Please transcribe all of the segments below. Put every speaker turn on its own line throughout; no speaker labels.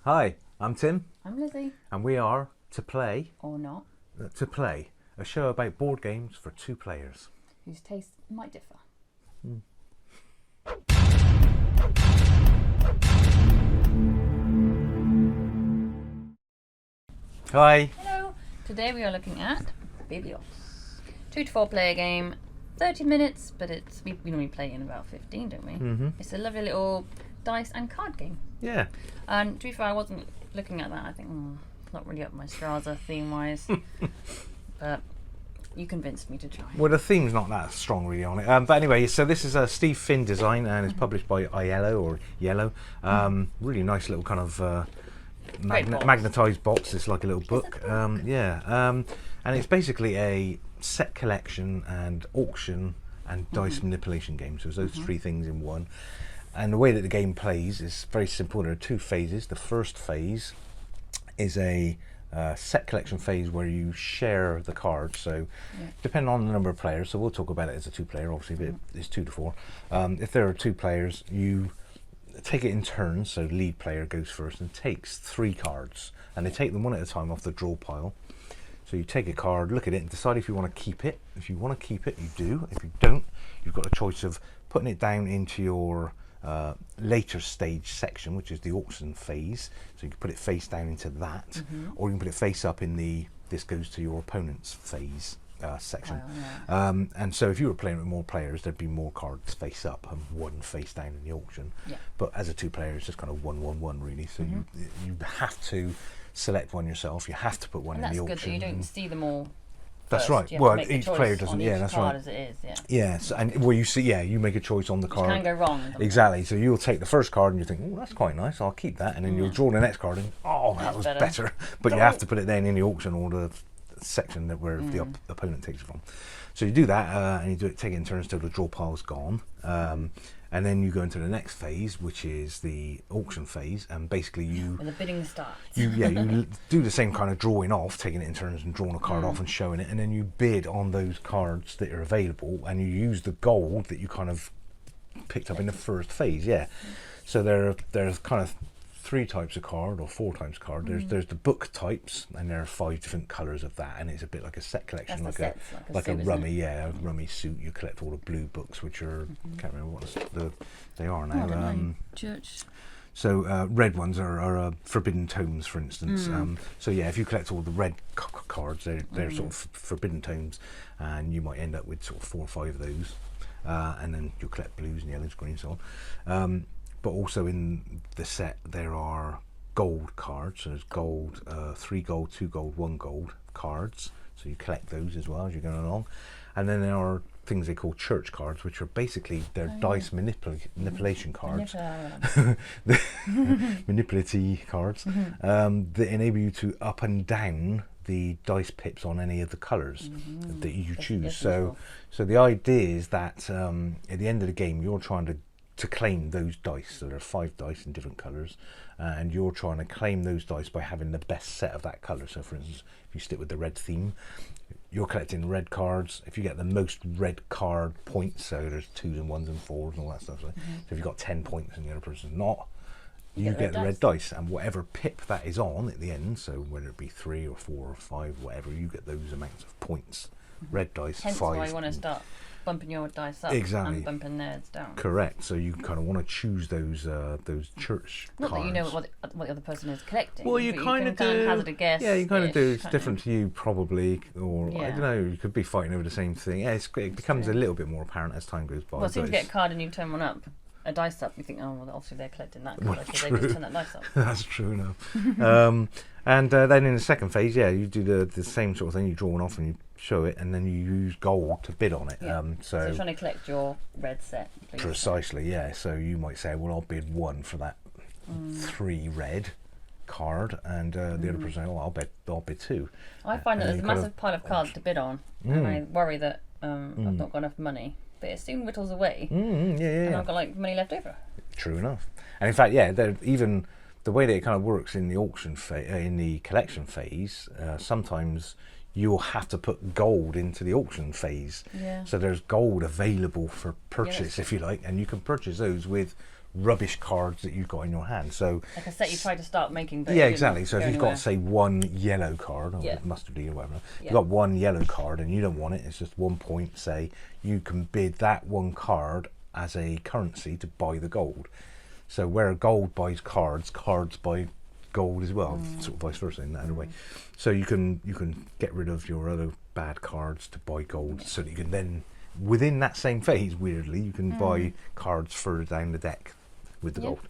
Hi, I'm Tim,
I'm Lizzie.
and we are To Play,
Or not.
a show about board games for two players.
Whose tastes might differ.
Hi.
Hello. Today we are looking at Biblios. 2 to 4 player game. 30 minutes, but we normally play in about 15, don't we?
Mm-hmm.
It's a lovely little dice and card game.
Yeah.
And to be fair, I wasn't looking at that. I think, it's not really up my Straza theme-wise. But you convinced me to try.
Well, the theme's not that strong really on it. But anyway, so this is a Steve Finn design and it's published by Yellow. Really nice little kind of magnetised box. It's like a little book. And it's basically a set collection and auction and dice manipulation game. So it's those three things in one. And the way that the game plays is very simple. There are two phases. The first phase is a set collection phase where you share the cards. So depending on the number of players, so we'll talk about it as a two-player, obviously, but it's 2 to 4. If there are 2 players, you take it in turns. So lead player goes first and takes 3 cards, and they take them one at a time off the draw pile. So you take a card, look at it, and decide if you want to keep it. If you want to keep it, you do. If you don't, you've got a choice of putting it down into your later stage section, which is the auction phase. So you can put it face down into that, or you can put it face up in the this goes to your opponent's phase section. And so if you were playing with more players, there'd be more cards face up and 1 face down in the auction. But as a 2-player, it's just kind of 1-1-1 really. So you have to select one yourself. You have to put one in the auction.
That's good that you don't see them all.
That's right. Well, each player doesn't. Yeah, that's right.
As it is,
Yes, and well, you see, you make a choice on the card.
Can go wrong.
Exactly. So you'll take the first card and you think, oh, that's quite nice. I'll keep that, and then you'll draw the next card and that was better. But you have to put it then in the auction or the section that where the opponent takes it from. So you do that, and you take it in turns till the draw pile's gone. And then you go into the next phase, which is the auction phase, and basically
when the bidding starts.
You do the same kind of drawing off, taking it in turns and drawing a card off and showing it, and then you bid on those cards that are available, and you use the gold that you kind of picked up in the first phase. So there's kind of 3 types of card or 4 types of card. There's the book types, and there are 5 different colours of that, and it's a bit like a set collection, like a rummy, a rummy suit. You collect all the blue books, which are can't remember what they are now.
Church.
So red ones are forbidden tomes, for instance. So if you collect all the red cards, they're sort of forbidden tomes, and you might end up with sort of 4 or 5 of those, and then you'll collect blues and yellows, greens, so on. But also in the set there are gold cards. So there's gold, 3 gold, 2 gold, 1 gold cards. So you collect those as well as you're going along. And then there are things they call church cards, which are basically dice manipulation cards, manipulative cards, that enable you to up and down the dice pips on any of the colours that you choose. So the idea is that at the end of the game, you're trying to claim those dice. So there are 5 dice in different colours, and you're trying to claim those dice by having the best set of that colour. So for instance, if you stick with the red theme, you're collecting red cards. If you get the most red card points, so there's 2s and 1s and 4s and all that stuff. So if you've got 10 points and the other person's not, you get the red dice, and whatever pip that is on at the end, so whether it be 3 or 4 or 5, whatever, you get those amounts of points. Red dice,
Hence
5.
why you want to start bumping your dice up and bumping theirs down.
Correct. So you kind of want to choose those church
Not
cards.
that you know what the other person is collecting.
Well, you kind of do.
Hazard a guess.
Yeah, you kind of do. It's different to you probably, or I don't know. You could be fighting over the same thing. Yeah, it becomes a little bit more apparent as time goes by.
Well, as soon as you get a card and you turn one up, a dice up, you think, oh, well, obviously they're collecting that card, so they just turn that dice up.
That's true enough. And then in the second phase, you do the same sort of thing. You draw one off and you show it, and then you use gold to bid on it.
So you're trying to collect your red set.
Precisely, So you might say, well, I'll bid 1 for that 3 red card, and the other person, I'll bid 2.
I find that there's a massive pile of cards to bid on, and I worry that I've not got enough money. But it soon whittles away, and I've got money left over.
True enough. And in fact, even the way that it kind of works in the auction in the collection phase, sometimes you'll have to put gold into the auction phase. So there's gold available for purchase, if you like, and you can purchase those with rubbish cards that you've got in your hand. So
like a set you tried to start making, but
yeah, exactly. So if you've
anywhere.
got, say, one yellow card, or mustardy or whatever, you've got one yellow card and you don't want it, it's just 1 point, say, you can bid that one card as a currency to buy the gold. So where gold buys cards, cards buy gold as well, sort of vice versa in that other way. So you can get rid of your other bad cards to buy gold, so that you can then, within that same phase, weirdly, you can buy cards further down the deck with the gold.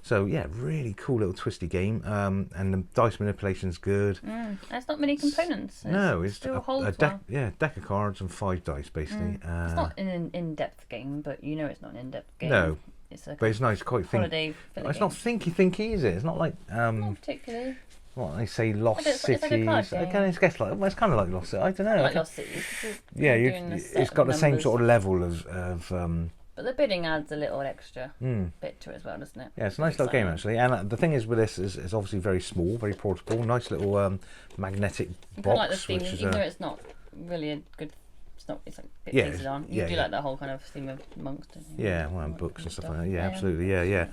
So yeah, really cool little twisty game, and the dice manipulation's good.
There's not many components.
It's
still
a deck, deck of cards and 5 dice basically.
It's not an in-depth game, but you know it's not an in-depth game.
No,
but
it's nice, quite
holiday.
It's not thinky, is it? It's not like
not particularly.
What they say, Lost Cities.
It's like a card game.
Again, it's it's kind of like Lost Cities. I don't know.
Like Lost Cities.
Yeah, it's got the same sort of level of
but the bidding adds a little extra bit to it as well, doesn't it?
Yeah, it's a nice little game actually. And the thing is with this is it's obviously very small, very portable, nice little magnetic box.
Like the theme, even though it's not really a good. It's like bit pieces on. You do like that whole kind of theme of monks, don't you?
Yeah, well, and books and stuff like that. Yeah, absolutely. Yeah.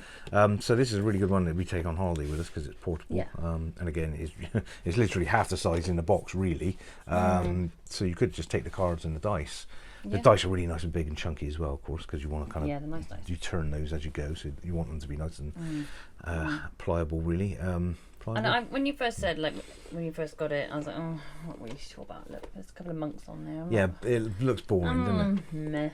So this is a really good one that we take on holiday with us because it's portable.
Yeah.
And again, it's literally half the size in the box, really. So you could just take the cards and the dice. The dice are really nice and big and chunky as well, of course, because you want to kind of
nice dice.
You turn those as you go, so you want them to be nice and pliable, really.
And when you first said, like, when you first got it, I was like, oh, what were you sure about? Look, there's a couple of monks on there.
Yeah, it looks boring, doesn't it?
Meh.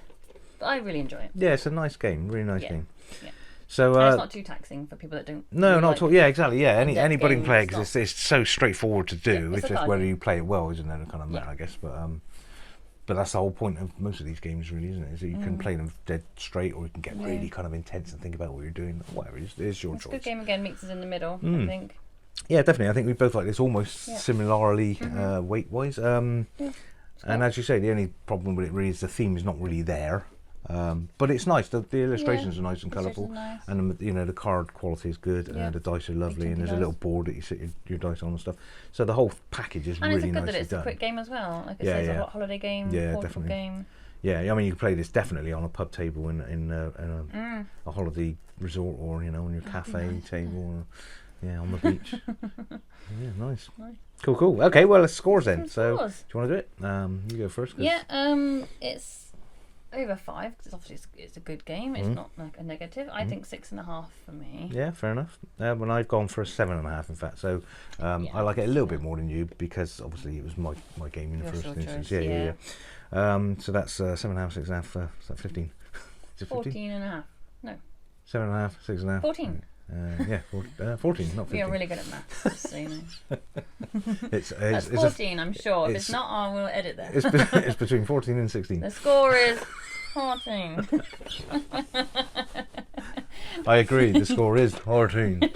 But I really enjoy it.
Yeah, it's a nice game, really nice game.
Yeah.
So
and it's not too taxing for people that don't.
No,
really
not
like
at all. Yeah, exactly. Yeah, anybody can play it
it's
because it's so straightforward to do.
it's
It's
a
just
card
whether
game.
you play it well, isn't it? Kind of matter, I guess. But that's the whole point of most of these games, really, isn't it? Is that you can play them dead straight, or you can get really kind of intense and think about what you're doing. Whatever, it's your choice.
It's a good game again. Meets us in the middle, I think.
Yeah, definitely. I think we both like this almost similarly weight-wise. And as you say, the only problem with it really is the theme is not really there. But it's nice. The illustrations are nice and colourful,
nice.
and the card quality is good. The dice are lovely, and there's a little board that you sit your dice on and stuff. So the whole package is
and
really
it's good
nicely
that it's
done.
a quick game as well. Like it says, a holiday game, portable
definitely.
game.
Yeah, I mean you can play this definitely on a pub table in a holiday resort, or on your cafe table. Or, on the beach. Yeah, nice. Cool. Okay, well, let's scores then. So, do you want to do it? You go first.
Yeah, it's over 5 because obviously it's a good game. It's not like a negative. I think 6.5 for me.
Yeah, fair enough. When I've gone for a 7.5, in fact. So I like it a little bit more than you because obviously it was my game in the first instance. Yeah. So that's 7.5, 6.5. Is that 15? Is it 15?
14.5. No.
7.5, 6.5.
14.
14, not 15.
You're really good at maths, just so you know.
It's
14, I'm sure. If it's not, I will edit that.
It's between 14 and 16.
The score is 14.
I agree, the score is 14.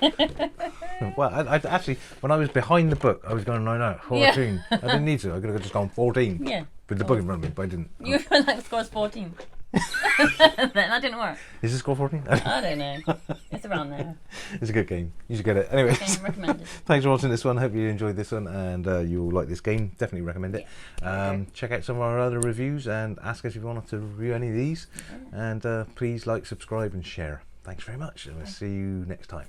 Well, I actually, when I was behind the book, I was going like that, 14. I didn't need to, I could have just gone 14.
Yeah.
With the book in front of me, but I didn't.
You were like, the score's 14. Then that didn't work.
Is the score 14?
I don't know. It's around there.
It's a good game. You should get it. Anyway,
recommended.
Thanks for watching this one. Hope you enjoyed this one and you'll like this game. Definitely recommend it. Check out some of our other reviews and ask us if you want us to review any of these. And please like, subscribe and share. Thanks very much and we'll see you next time.